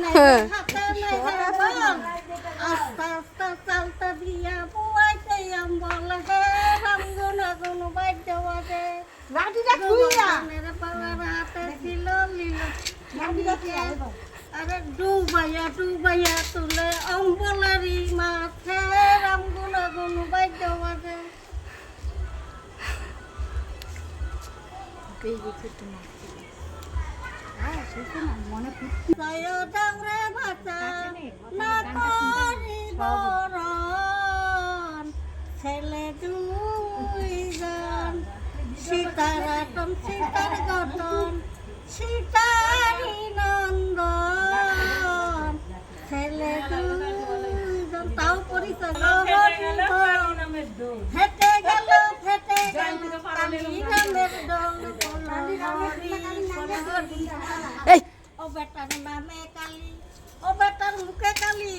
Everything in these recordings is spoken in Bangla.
নাই হ্যাঁ। হাতে নাই বল আস্তে আস্তে চালতে দিয়া বুয়াইতে বল হে রাম গুণ গুণ বাদ্য বাজে লাঠিটা খুইয়া মেরে পাওয়ার হাতে ছিল লীল লাঠিটা খুইয়া আরে ডুবাইয়া ডুবাইয়া তুলে অম্বলেরই মাথে রাম গুণ গুণ বাদ্য বাজে জয় ডাংরে ভাষা না করিব রণ ছেলে দুইজন সীতারাতন সীতার গঠন সীতারি নন্দন ছেলে দুইজন তাও পরিচয় হেঁটে গেল ফেটে গেল কালী রামের দল এই ও বেটার নামে কালি ও বেটার মুখে কালি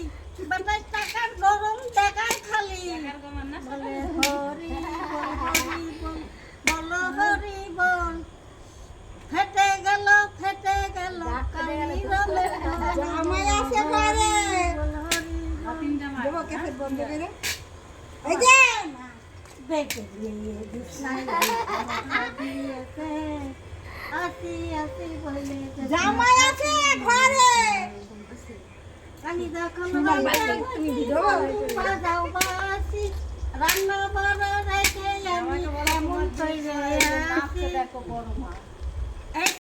বেটার টাকার গরম দেখায় খালি বলে হরি বল হরি বল বল হরি বল ফেটে গেল কালী রামের জামাই আছে ঘরে দেবো কেসে বন্ধ করে এই যে বেটে দিয়ে দুসাই দিয়েছে আসি আসি বলে জামাই আছে ঘরে কালি দেখো তুমি বাজাও বাসি রান্না বড় রেখে আমি এমন তৈরি